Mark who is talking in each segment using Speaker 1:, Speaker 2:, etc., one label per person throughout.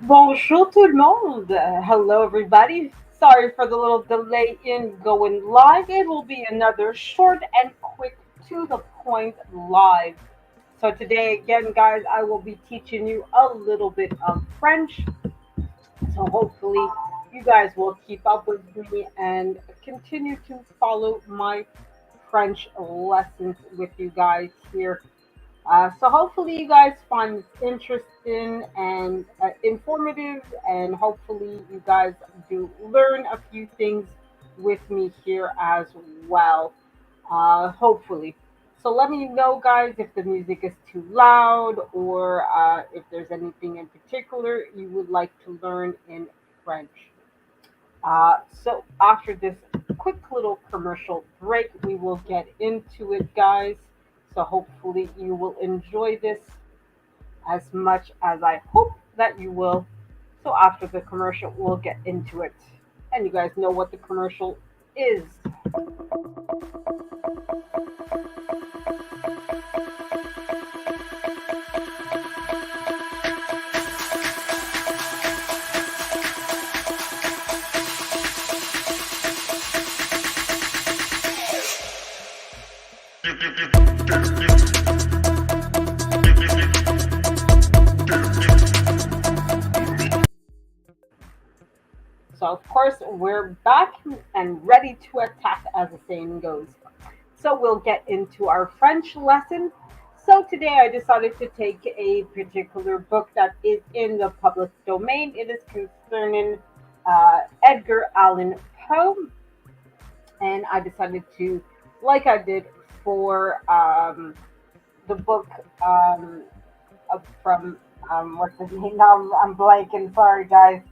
Speaker 1: Bonjour tout le monde. Hello everybody. Sorry for the little delay in going live. It will be another short and quick to the point live. So today again guys, I will be teaching you a little bit of French. So hopefully you guys will keep up with me and continue to follow my French lessons with you guys here. So hopefully you guys find this interesting and informative, and hopefully you guys do learn a few things with me here as well. Hopefully. So let me know, guys, if the music is too loud or if there's anything in particular you would like to learn in French. So after this quick little commercial break, we will get into it, guys. So hopefully you will enjoy this as much as I hope that you will. So after the commercial, we'll get into it. And you guys know what the commercial is. So of course we're back and ready to attack, as the saying goes. So we'll get into our French lesson. So today I decided to take a particular book that is in the public domain. It is concerning Edgar Allan Poe, and I decided to, like I did for the book from what's his name? Now I'm blanking. Sorry, guys.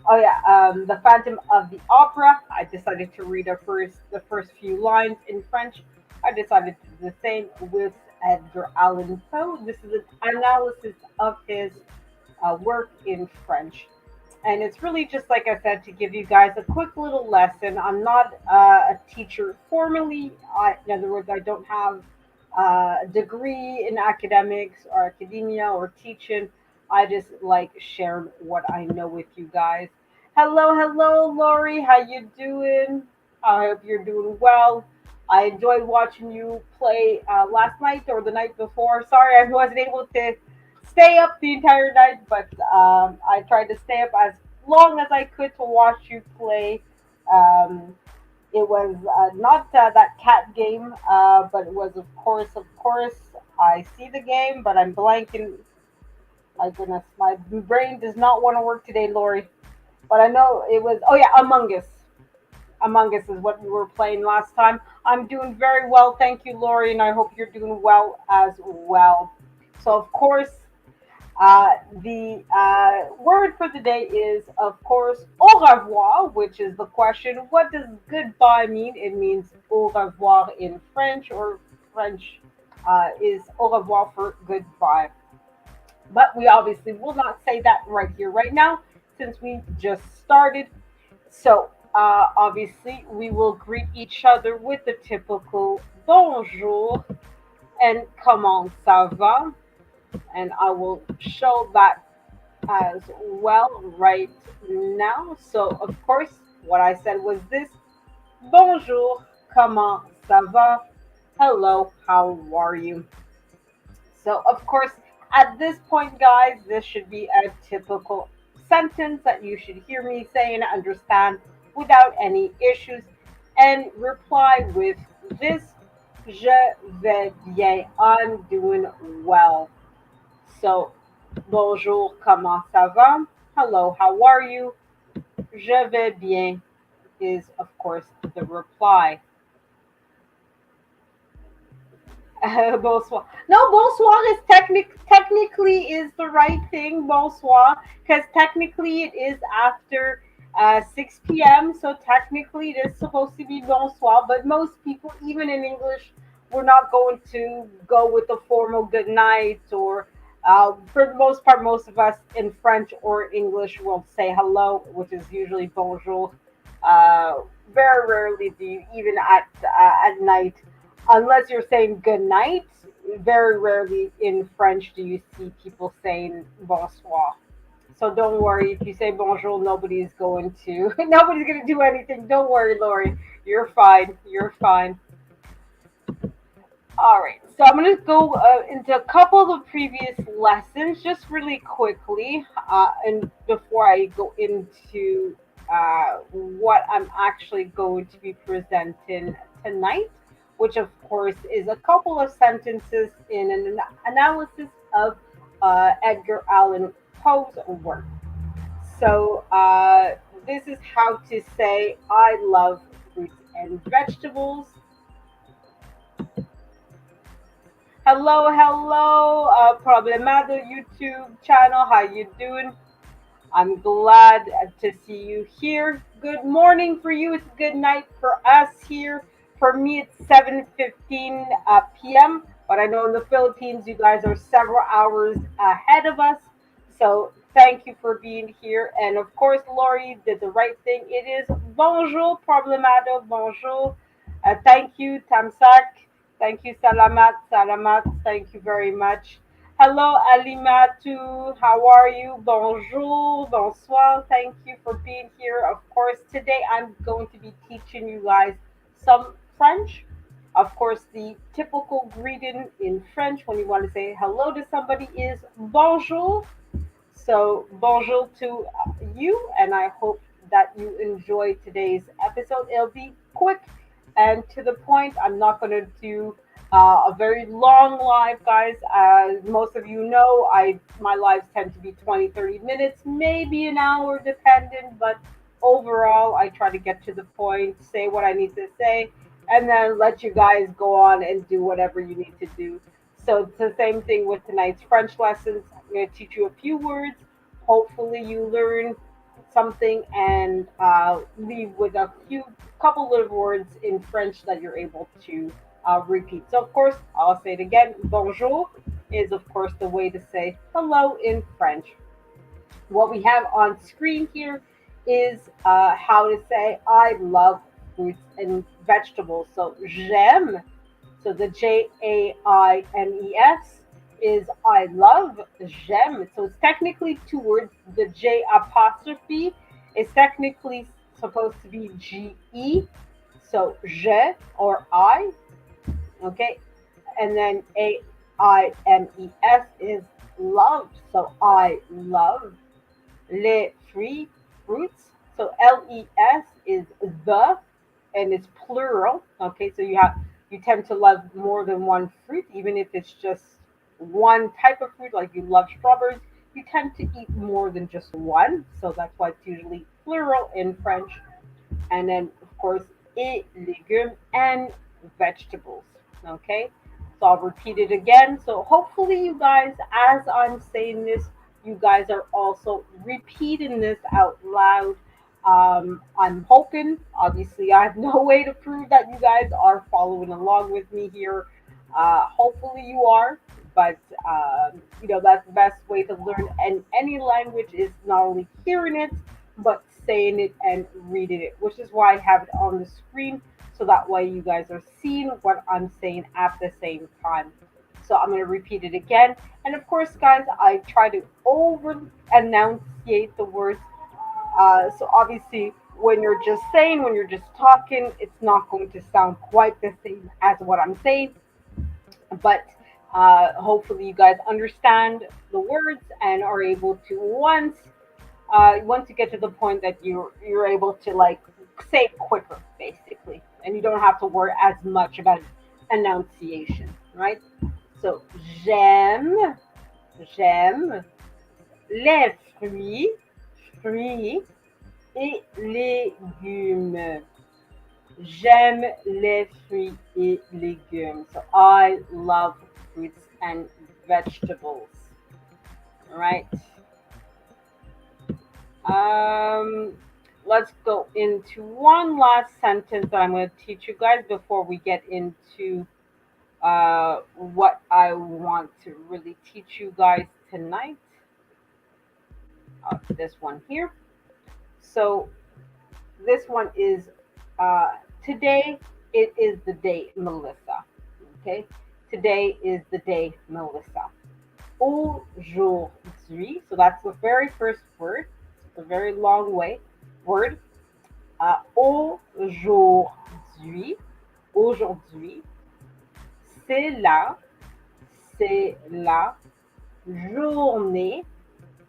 Speaker 1: Oh yeah, the Phantom of the Opera. I decided to read the first few lines in French. I decided to do the same with Edgar Allan Poe. This is an analysis of his work in French. And it's really just like I said to give you guys a quick little lesson. I'm not a teacher formally. In other words, I don't have a degree in academics or academia or teaching. I just like sharing what I know with you guys. Hello, hello, Lori. How you doing? I hope you're doing well. I enjoyed watching you play last night or the night before. Sorry, I wasn't able to stay up the entire night, but I tried to stay up as long as I could to watch you play. Um, it was not that cat game, but it was, of course, I see the game, but I'm blanking. My goodness, my brain does not want to work today, Lori. But I know it was, oh yeah, Among Us. Among Us is what we were playing last time. I'm doing very well, thank you, Lori, and I hope you're doing well as well. So, of course, the word for the day is, of course, au revoir, which is the question. What does goodbye mean? It means au revoir in French, or French is au revoir for goodbye. But we obviously will not say that right here, right now, since we just started. So, obviously, we will greet each other with the typical bonjour and comment ça va. And I will show that as well right now. So, of course, what I said was this: bonjour, comment ça va? Hello, how are you? So, of course, at this point, guys, this should be a typical sentence that you should hear me say and understand without any issues. And reply with this: Je vais bien. I'm doing well. So, bonjour, comment ça va? Hello, how are you? Je vais bien is, of course, the reply. Bonsoir. No, bonsoir is technically is the right thing. Bonsoir, because technically it is after 6 p.m. So technically it is supposed to be bonsoir. But most people, even in English, we're not going to go with the formal good night, or for the most part, most of us in French or English will say hello, which is usually bonjour. Uh, Very rarely do you, even at night, unless you're saying good night. Very rarely in French do you see people saying bonsoir. So don't worry if you say bonjour. Nobody's going to nobody's going to do anything. Don't worry, Lori. You're fine. You're fine. All right, so I'm going to go into a couple of the previous lessons just really quickly. And before I go into what I'm actually going to be presenting tonight, which of course is a couple of sentences in an analysis of Edgar Allan Poe's work. So this is how to say I love fruits and vegetables. Hello, hello, Problemado YouTube channel. How you doing? I'm glad to see you here. Good morning for you. It's good night for us here. For me, it's 7:15 p.m. But I know in the Philippines, you guys are several hours ahead of us. So thank you for being here. And of course, Lori did the right thing. It is bonjour, Problemado. Bonjour. Thank you, Tamsak. Thank you, Salamat. Salamat. Thank you very much. Hello, Alimatu. How are you? Bonjour, bonsoir. Thank you for being here. Of course, today I'm going to be teaching you guys some French. Of course, the typical greeting in French when you want to say hello to somebody is bonjour. So, bonjour to you, and I hope that you enjoy today's episode. It'll be quick and to the point. I'm not going to do a very long live, guys. As most of you know, I my lives tend to be 20, 30 minutes, maybe an hour, depending. But overall, I try to get to the point, say what I need to say, and then let you guys go on and do whatever you need to do. So it's the same thing with tonight's French lessons. I'm going to teach you a few words. Hopefully, you learn something and leave with a few couple of words in French that you're able to repeat. So, of course, I'll say it again. Bonjour is, of course, the way to say hello in French. What we have on screen here is how to say I love fruits and vegetables. So, j'aime, so the Jaines is I love, j'aime. So it's technically two words. The J apostrophe is technically supposed to be GE. So je or I, okay? And then AIMES is love. So I love les fruits. So LES is the, and it's plural. Okay, so you tend to love more than one fruit, even if it's just one type of fruit, like you love strawberries, you tend to eat more than just one. So that's why it's usually plural in French. And then, of course, et légumes and vegetables. Okay, so I'll repeat it again. So hopefully, you guys, as I'm saying this, you guys are also repeating this out loud. I'm hoping, obviously, I have no way to prove that you guys are following along with me here. Hopefully, you are, but that's the best way to learn and any language is not only hearing it, but saying it and reading it, which is why I have it on the screen so that way you guys are seeing what I'm saying at the same time. So I'm going to repeat it again. And of course, guys, I try to over enunciate the words. So obviously, when you're just talking, it's not going to sound quite the same as what I'm saying. But hopefully, you guys understand the words and are able to once you get to the point that you're able to like say it quicker, basically, and you don't have to worry as much about enunciation, right? So j'aime les fruits et légumes. J'aime les fruits et légumes. So I love fruits and vegetables. All right. Um, let's go into one last sentence that I'm going to teach you guys before we get into what I want to really teach you guys tonight. This one here. So this one is today. It is the day, Melissa. Okay, today is the day, Melissa. Aujourd'hui, aujourd'hui. So that's the very first word. It's a very long way word. Aujourd'hui, aujourd'hui, c'est la, c'est la journée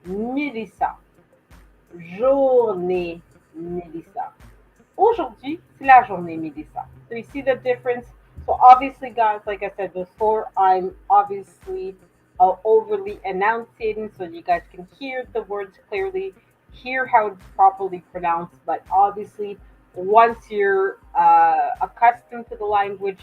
Speaker 1: Mélissa. Journée Mélissa. Aujourd'hui, c'est la journée Mélissa. So you see the difference? So obviously, guys, like I said before, I'm obviously overly enunciating so you guys can hear the words clearly, hear how it's properly pronounced. But obviously, once you're accustomed to the language,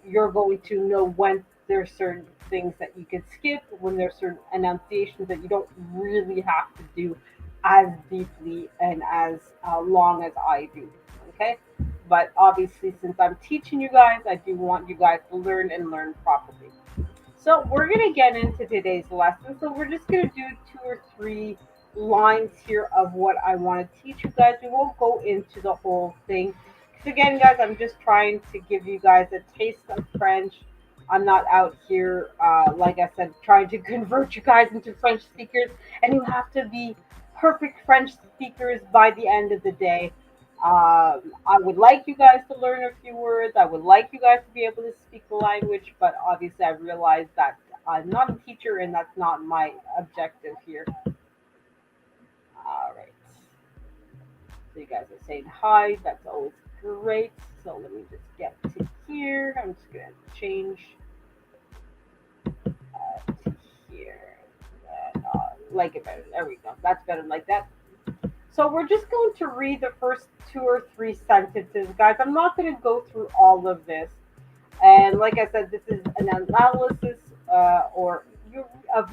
Speaker 1: you're going to know when there's certain things that you can skip, when there's certain enunciations that you don't really have to do as deeply and as long as I do. Okay, but obviously, since I'm teaching you guys, I do want you guys to learn and learn properly. So we're gonna get into today's lesson. So we're just gonna do two or three lines here of what I want to teach you guys. We won't go into the whole thing. Because again, guys, I'm just trying to give you guys a taste of French. I'm not out here, like I said, trying to convert you guys into French speakers, and you have to be perfect French speakers by the end of the day. I would like you guys to learn a few words. I would like you guys to be able to speak the language, but obviously, I realize that I'm not a teacher and that's not my objective here. All right. So, you guys are saying hi. That's always great. So, let me just get to here. I'm just going to change to here. And, like it better. There we go. That's better like that. So we're just going to read the first two or three sentences, guys. I'm not going to go through all of this. And like I said, this is an analysis or of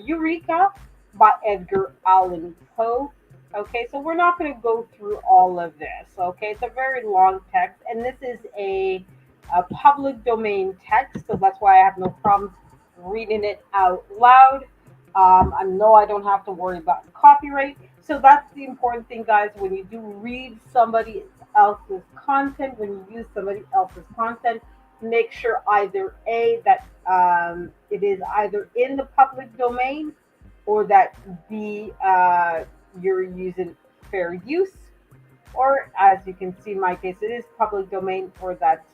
Speaker 1: Eureka by Edgar Allan Poe. Okay, so we're not going to go through all of this. Okay, it's a very long text, and this is a public domain text, so that's why I have no problems reading it out loud. I know I don't have to worry about copyright. So that's the important thing, guys. When you do read somebody else's content, when you use somebody else's content, make sure either A, that it is either in the public domain, or that B, you're using fair use, or as you can see in my case, it is public domain, or that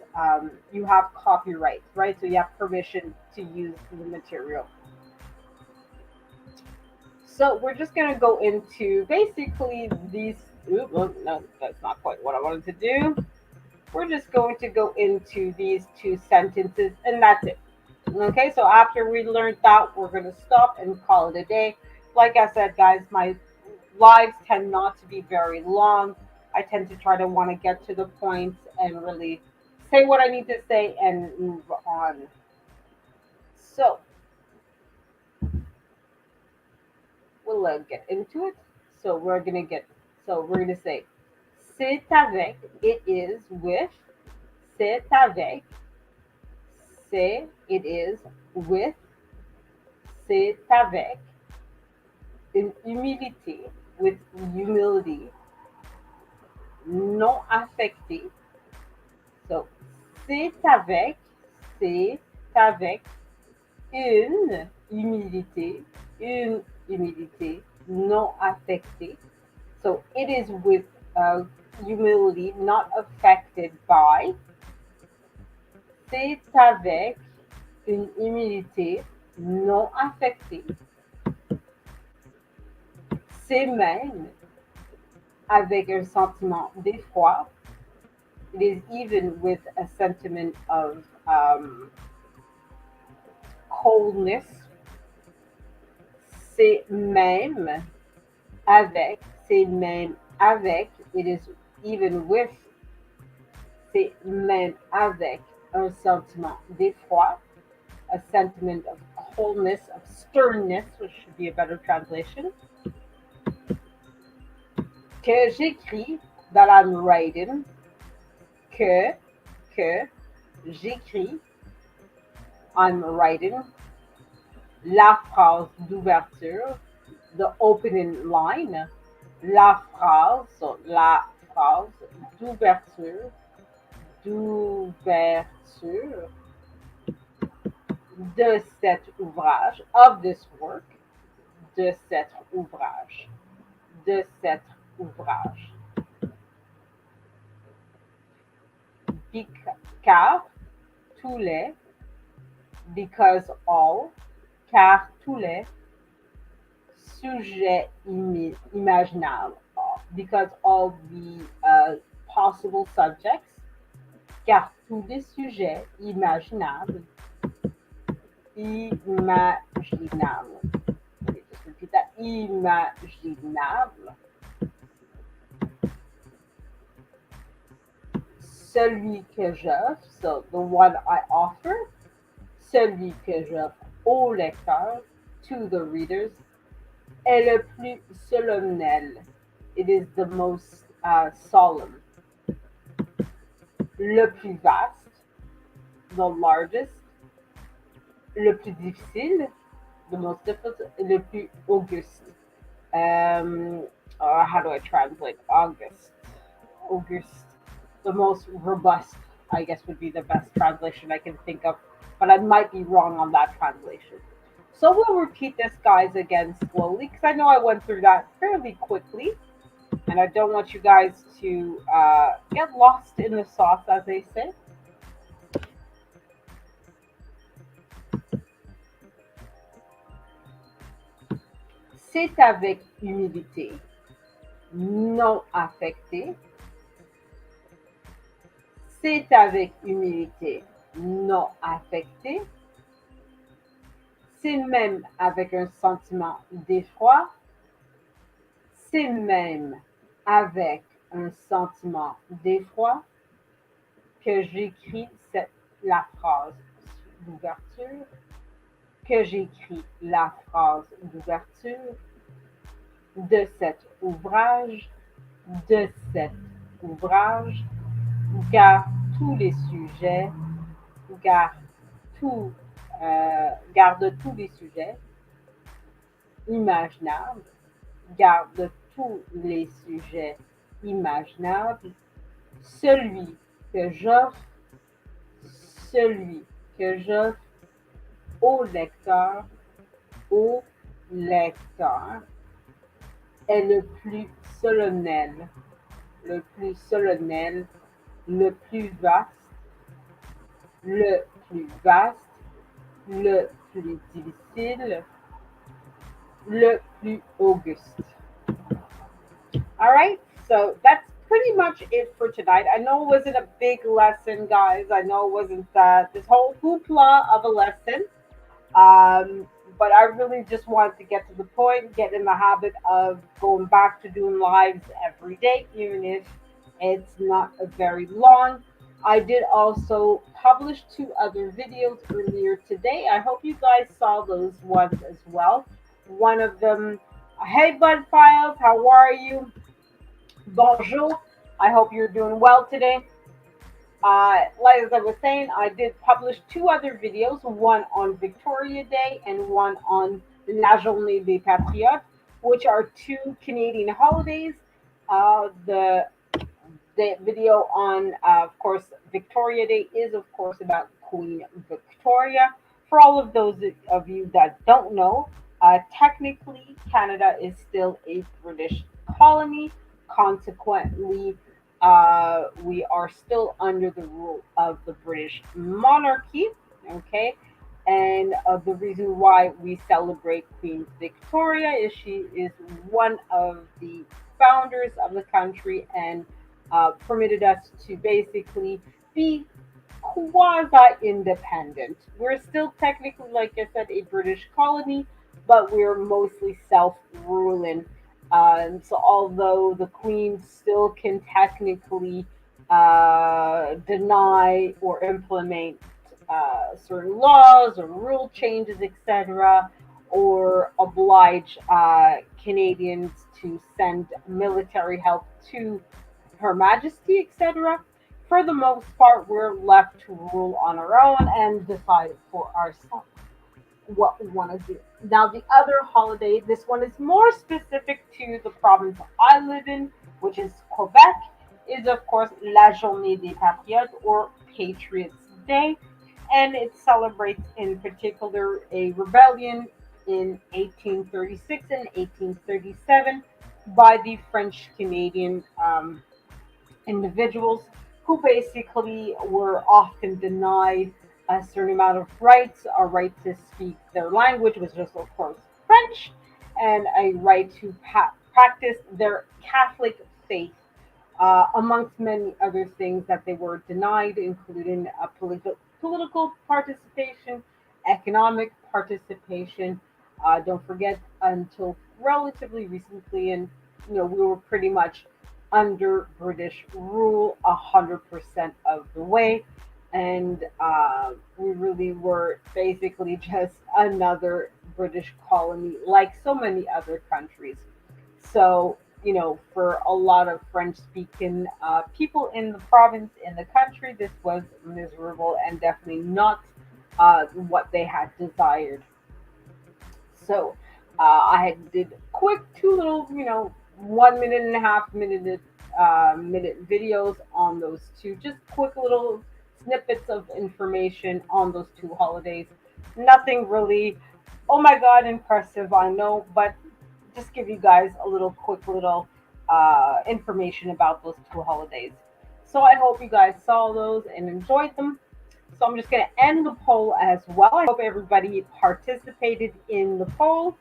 Speaker 1: you have copyright, right? So you have permission to use the material. So we're just going to go into basically these. Ooh, well, no, that's not quite what I wanted to do. We're just going to go into these two sentences, and that's it. Okay, so after we learned that, we're going to stop and call it a day. Like I said, guys, my lives tend not to be very long. I tend to try to want to get to the point and really say what I need to say and move on. So we'll get into it. So we're gonna get. So we're gonna say, c'est avec. It is with. C'est avec. C'est. It is with. C'est avec. In humilité. With humility. Non affecté. So c'est avec. C'est avec une humilité. Une humilité non affectée. So it is with humility, not affected by. C'est avec une humilité non affectée. C'est même avec un sentiment d'effroi. It is even with a sentiment of coldness. C'est même avec, c'est même avec, it is even with, c'est même avec un sentiment d'effroi, a sentiment of coldness, of sternness, which should be a better translation, que j'écris, that I'm writing, que j'écris, I'm writing, la phrase d'ouverture, the opening line, la phrase, so la phrase d'ouverture, de cet ouvrage, of this work, de cet ouvrage, de cet ouvrage. Car tous les, because all, car tous les sujets imaginables, because all the possible subjects, car tous les sujets imaginables, imaginables. Let me just repeat that, imaginable. Celui que j'offre, so the one I offer, celui que j'offre au lecteur, to the readers, est le plus solennel. It is the most solemn. Le plus vaste, the largest. Le plus difficile, the most difficult. Le plus auguste. How do I translate August? August. The most robust, I guess, would be the best translation I can think of, but I might be wrong on that translation. So we'll repeat this, guys, again slowly because I know I went through that fairly quickly, and I don't want you guys to get lost in the sauce, as they say. C'est avec humilité, non affecté. C'est avec humilité, non affecté. C'est même avec un sentiment d'effroi. C'est même avec un sentiment d'effroi que j'écris la phrase d'ouverture, que j'écris la phrase d'ouverture de cet ouvrage, de cet ouvrage, car tous les sujets, car tout, garde tous les sujets imaginables, garde tous les sujets imaginables, celui que j'offre, celui que j'offre au au lecteur, est le plus solennel, le plus vaste, le plus vaste, le plus difficile, le plus auguste. All right, so that's pretty much it for tonight. I know it wasn't a big lesson, guys. I know it wasn't this whole hoopla of a lesson. But I really just wanted to get to the point, get in the habit of going back to doing lives every day, even if it's not a very long. I did also publish two other videos earlier today. I hope you guys saw those ones as well. One of them, hey Bud Files, how are you? Bonjour. I hope you're doing well today. Like as I was saying, I did publish two other videos, one on Victoria Day and one on La Journée des Patriotes, which are two Canadian holidays. The video on, of course, Victoria Day is, of course, about Queen Victoria. For all of those of you that don't know, technically, Canada is still a British colony. Consequently, we are still under the rule of the British monarchy. Okay. And the reason why we celebrate Queen Victoria is she is one of the founders of the country and permitted us to basically be quasi independent. We're still technically, like I said, a British colony, but we're mostly self ruling. So, although the Queen still can technically deny or implement certain laws or rule changes, etc., or oblige Canadians to send military help to Her Majesty, etc. For the most part, we're left to rule on our own and decide for ourselves what we want to do. Now, the other holiday, this one is more specific to the province I live in, which is Quebec, is of course La Journée des Patriotes or Patriots Day, and it celebrates in particular a rebellion in 1836 and 1837 by the French Canadian individuals who basically were often denied a certain amount of rights, a right to speak their language, which is of course French, and a right to practice their Catholic faith, amongst many other things that they were denied, including political participation, economic participation. Don't forget, until relatively recently, and we were pretty much under British rule 100% of the way, and we really were basically just another British colony, like so many other countries. So, for a lot of French speaking people in the province, in the country, this was miserable and definitely not what they had desired. So, I had did quick two little, 1 minute and a half minute videos on those two, just quick little snippets of information on those two holidays. Nothing really, oh my God, impressive, I know, but just give you guys a little quick little information about those two holidays. So I hope you guys saw those and enjoyed them. So I'm just going to end the poll as well. I hope everybody participated in the poll.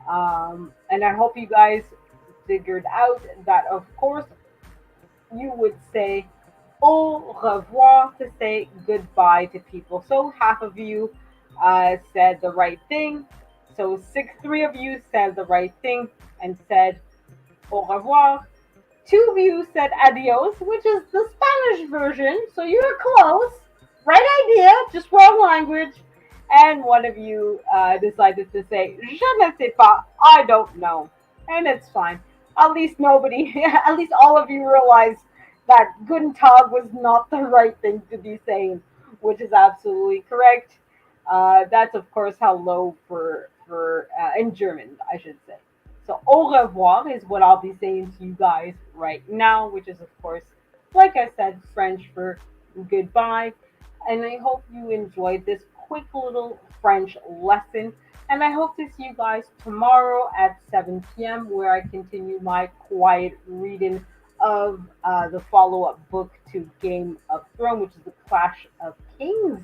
Speaker 1: And I hope you guys figured out that, of course, you would say au revoir to say goodbye to people. So half of you said the right thing. So three of you said the right thing and said au revoir. Two of you said adios, which is the Spanish version. So you're close. Right idea, just wrong language. And one of you decided to say je ne sais pas, I don't know. And it's fine. At least nobody, at least all of you realized that Guten Tag was not the right thing to be saying, which is absolutely correct. That's of course hello for in German, I should say. So au revoir is what I'll be saying to you guys right now, which is of course, like I said, French for goodbye. And I hope you enjoyed this quick little French lesson. And I hope to see you guys tomorrow at 7 p.m., where I continue my quiet reading of the follow up book to Game of Thrones, which is the Clash of Kings.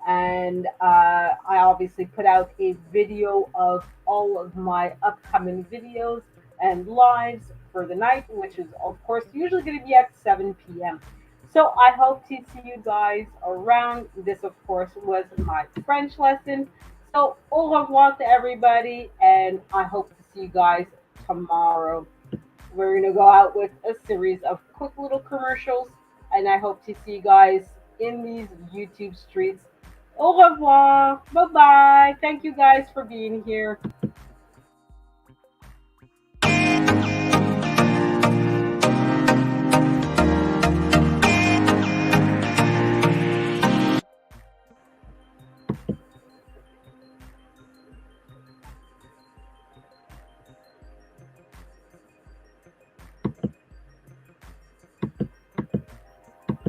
Speaker 1: And I obviously put out a video of all of my upcoming videos and lives for the night, which is, of course, usually going to be at 7 p.m. So I hope to see you guys around. This, of course, was my French lesson. So au revoir to everybody, and I hope to see you guys tomorrow. We're going to go out with a series of quick little commercials, and I hope to see you guys in these YouTube streets. Au revoir. Bye bye. Thank you guys for being here.